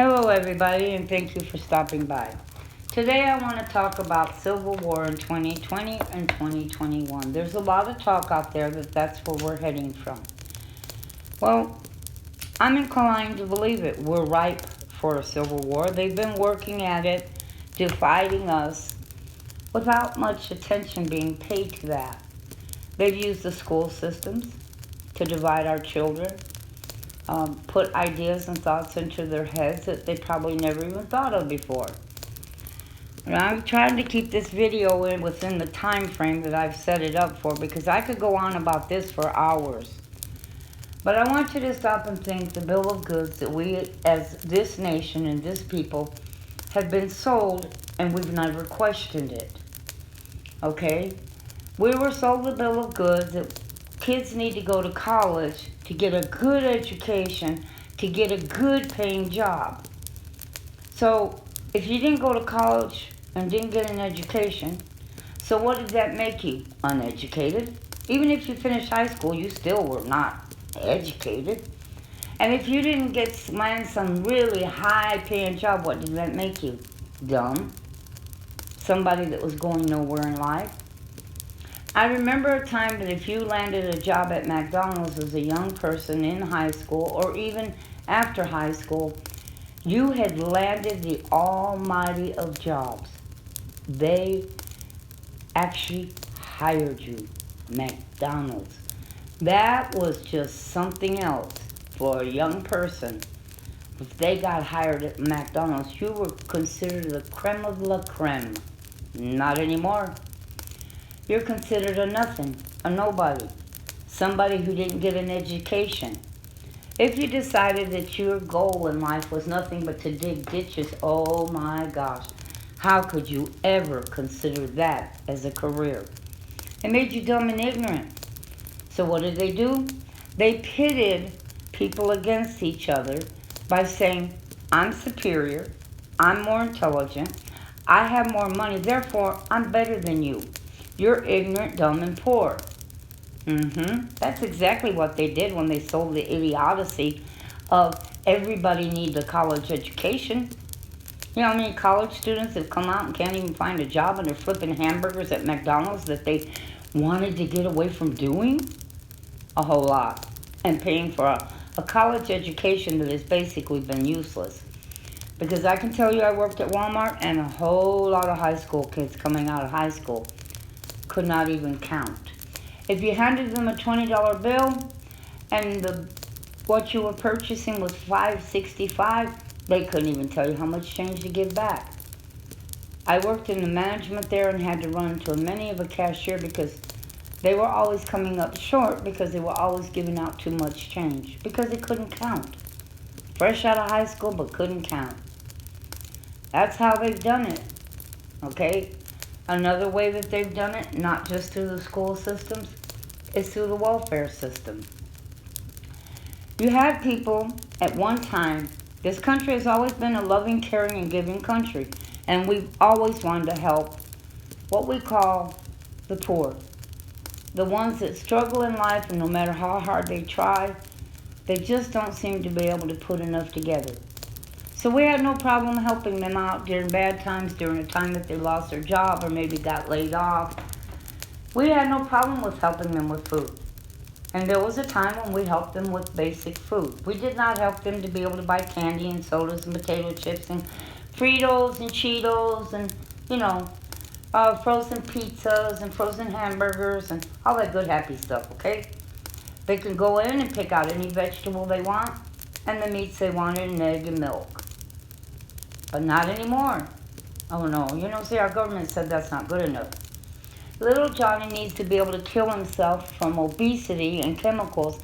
Hello, everybody, and thank you for stopping by. Today, I want to talk about Civil War in 2020 and 2021. There's a lot of talk out there that that's where we're heading from. Well, I'm inclined to believe it. We're ripe for a civil war. They've been working at it, dividing us without much attention being paid to that. They've used the school systems to divide our children, put ideas and thoughts into their heads that they probably never even thought of before. And I'm trying to keep this video within the time frame that I've set it up for, because I could go on about this for hours. But I want you to stop and think the bill of goods that we as this nation and this people have been sold, and we've never questioned it. Okay? We were sold the bill of goods that kids need to go to college to get a good education, to get a good paying job. So if you didn't go to college and didn't get an education, so what did that make you? Uneducated. Even if you finished high school, you still were not educated. And if you didn't land some really high paying job, what did that make you? Dumb. Somebody that was going nowhere in life. I remember a time that if you landed a job at McDonald's as a young person in high school or even after high school, you had landed the almighty of jobs. They actually hired you. McDonald's. That was just something else for a young person. If they got hired at McDonald's, you were considered the creme of la creme. Not anymore. You're considered a nothing, a nobody, somebody who didn't get an education. If you decided that your goal in life was nothing but to dig ditches, oh my gosh, how could you ever consider that as a career? It made you dumb and ignorant. So what did they do? They pitted people against each other by saying, I'm superior, I'm more intelligent, I have more money, therefore I'm better than you. You're ignorant, dumb, and poor. That's exactly what they did when they sold the idiocy of everybody needs a college education. You know how many college students have come out and can't even find a job and they're flipping hamburgers at McDonald's that they wanted to get away from doing? A whole lot. And paying for a college education that has basically been useless. Because I can tell you I worked at Walmart and a whole lot of high school kids coming out of high school could not even count. If you handed them a $20 bill and what you were purchasing was $5.65, they couldn't even tell you how much change to give back. I worked in the management there and had to run to many of a cashier because they were always coming up short because they were always giving out too much change because they couldn't count. Fresh out of high school but couldn't count. That's how they've done it. Okay? Another way that they've done it, not just through the school systems, is through the welfare system. You had people at one time, this country has always been a loving, caring, and giving country. And we've always wanted to help what we call the poor. The ones that struggle in life, and no matter how hard they try, they just don't seem to be able to put enough together. So we had no problem helping them out during bad times, during a time that they lost their job or maybe got laid off. We had no problem with helping them with food. And there was a time when we helped them with basic food. We did not help them to be able to buy candy and sodas and potato chips and Fritos and Cheetos and, frozen pizzas and frozen hamburgers and all that good happy stuff, okay? They can go in and pick out any vegetable they want and the meats they wanted, and egg and milk. But not anymore. Oh no, see, our government said that's not good enough. Little Johnny needs to be able to kill himself from obesity and chemicals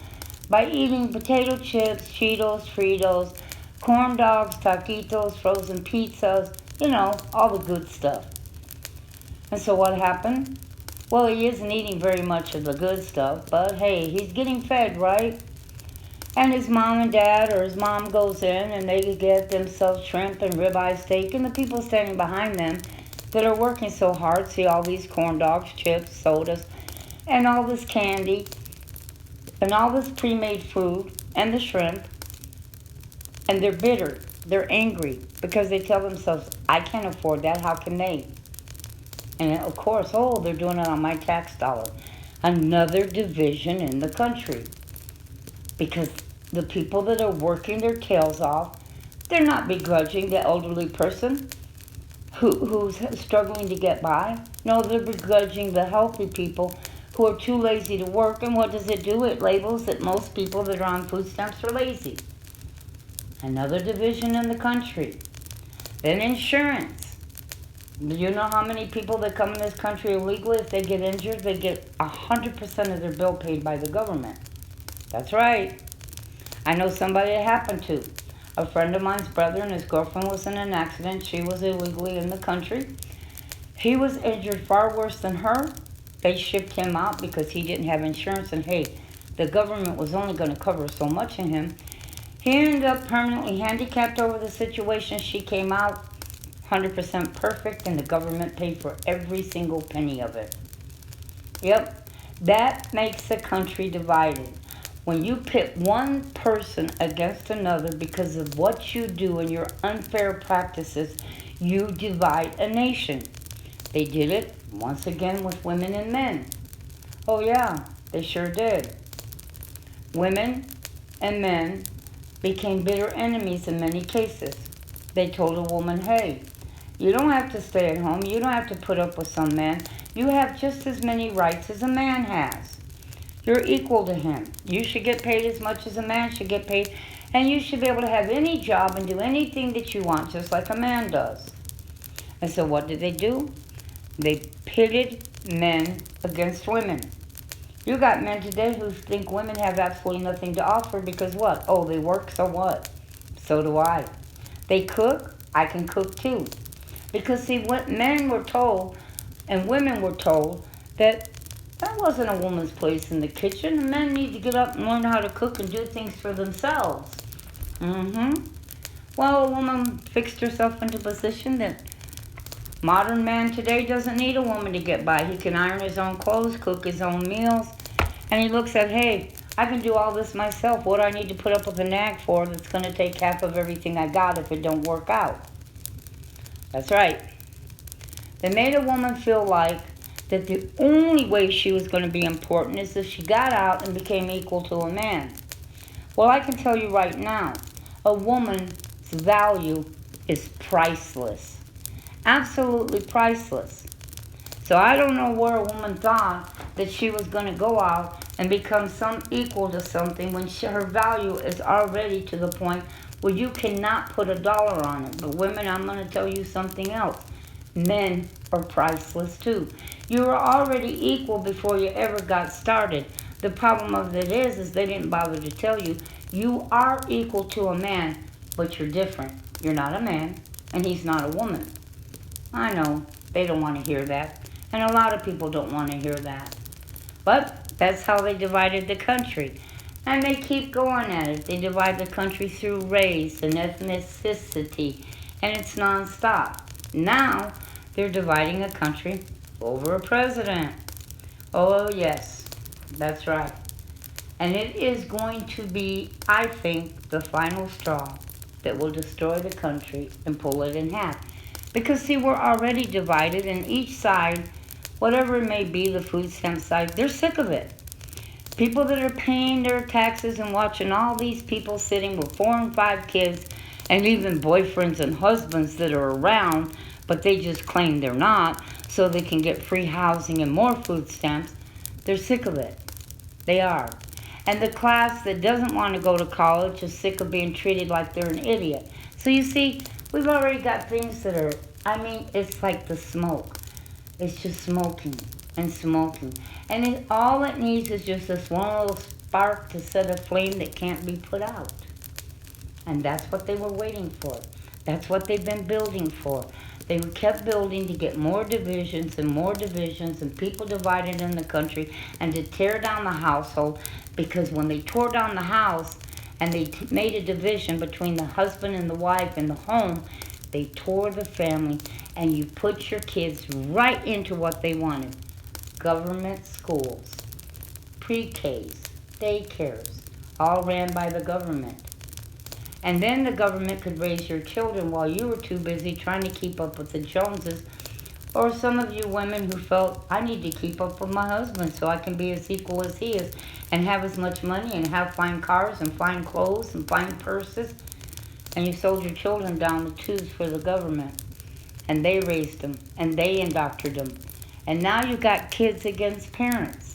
by eating potato chips, Cheetos, Fritos, corn dogs, taquitos, frozen pizzas, all the good stuff. And so what happened? Well, he isn't eating very much of the good stuff, but hey, he's getting fed, right? And his mom and dad, or his mom goes in and they get themselves shrimp and ribeye steak, and the people standing behind them that are working so hard see all these corn dogs, chips, sodas, and all this candy, and all this pre-made food, and the shrimp, and they're bitter They're angry because they tell themselves, I can't afford that. How can they? And of course, oh, they're doing it on my tax dollar. Another division in the country. Because the people that are working their tails off, they're not begrudging the elderly person who's struggling to get by. No, they're begrudging the healthy people who are too lazy to work. And what does it do? It labels that most people that are on food stamps are lazy. Another division in the country. Then insurance. Do you know how many people that come in this country illegally, if they get injured, they get 100% of their bill paid by the government? That's right. I know somebody it happened to. A friend of mine's brother and his girlfriend was in an accident. She was illegally in the country. He was injured far worse than her. They shipped him out because he didn't have insurance, and hey, the government was only going to cover so much in him. He ended up permanently handicapped over the situation. She came out 100% perfect, and the government paid for every single penny of it. Yep, that makes the country divided. When you pit one person against another because of what you do and your unfair practices, you divide a nation. They did it once again with women and men. Oh yeah, they sure did. Women and men became bitter enemies in many cases. They told a woman, hey, you don't have to stay at home. You don't have to put up with some man. You have just as many rights as a man has. You're equal to him. You should get paid as much as a man should get paid. And you should be able to have any job and do anything that you want, just like a man does. And so what did they do? They pitted men against women. You got men today who think women have absolutely nothing to offer because what? Oh, they work, so what? So do I. They cook, I can cook too. Because see, what men were told and women were told that wasn't a woman's place in the kitchen. The men need to get up and learn how to cook and do things for themselves. Well, a woman fixed herself into a position that modern man today doesn't need a woman to get by. He can iron his own clothes, cook his own meals, and he looks at, hey, I can do all this myself. What do I need to put up with a nag for that's going to take half of everything I got if it don't work out? That's right. They made a woman feel like that the only way she was going to be important is if she got out and became equal to a man. Well, I can tell you right now, a woman's value is priceless. Absolutely priceless. So I don't know where a woman thought that she was going to go out and become some equal to something when her value is already to the point where you cannot put a dollar on it. But women, I'm going to tell you something else. Men are priceless too. You were already equal before you ever got started. The problem of it is they didn't bother to tell you. You are equal to a man, but you're different. You're not a man, and he's not a woman. I know, they don't want to hear that. And a lot of people don't want to hear that. But that's how they divided the country. And they keep going at it. They divide the country through race and ethnicity, and it's nonstop. Now, they're dividing a country over a president. Oh, yes, that's right. And it is going to be, I think, the final straw that will destroy the country and pull it in half. Because, see, we're already divided, and each side, whatever it may be, the food stamp side, they're sick of it. People that are paying their taxes and watching all these people sitting with 4 and 5 kids, and even boyfriends and husbands that are around, but they just claim they're not, so they can get free housing and more food stamps. They're sick of it. They are. And the class that doesn't want to go to college is sick of being treated like they're an idiot. So you see, we've already got things that are, it's like the smoke. It's just smoking and smoking. And all it needs is just this one little spark to set a flame that can't be put out. And that's what they were waiting for. That's what they've been building for. They kept building to get more divisions and people divided in the country and to tear down the household, because when they tore down the house and they made a division between the husband and the wife in the home, they tore the family, and you put your kids right into what they wanted. Government schools, pre-Ks, daycares, all ran by the government. And then the government could raise your children while you were too busy trying to keep up with the Joneses. Or some of you women who felt, I need to keep up with my husband so I can be as equal as he is and have as much money and have fine cars and fine clothes and fine purses. And you sold your children down the tubes for the government. And they raised them and they indoctrinated them. And now you got kids against parents.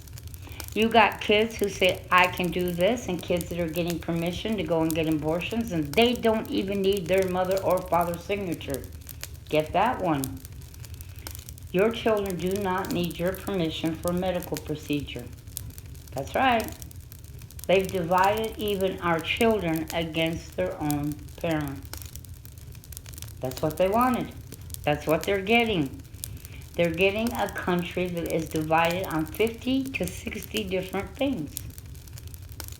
You got kids who say, I can do this, and kids that are getting permission to go and get abortions, and they don't even need their mother or father's signature. Get that one. Your children do not need your permission for a medical procedure. That's right. They've divided even our children against their own parents. That's what they wanted. That's what they're getting. They're getting a country that is divided on 50 to 60 different things.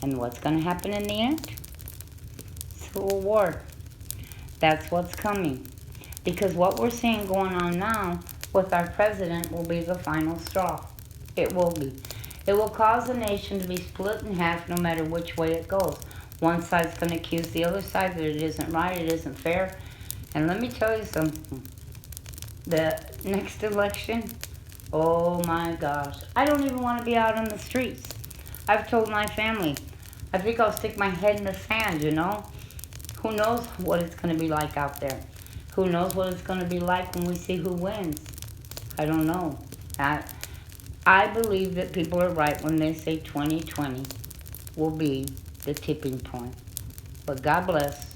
And what's going to happen in the end? Civil war. That's what's coming. Because what we're seeing going on now with our president will be the final straw. It will be. It will cause the nation to be split in half no matter which way it goes. One side's going to accuse the other side that it isn't right, it isn't fair. And let me tell you something. The next election, oh my gosh. I don't even want to be out on the streets. I've told my family, I think I'll stick my head in the sand, you know. Who knows what it's going to be like out there? Who knows what it's going to be like when we see who wins? I don't know. I believe that people are right when they say 2020 will be the tipping point. But God bless.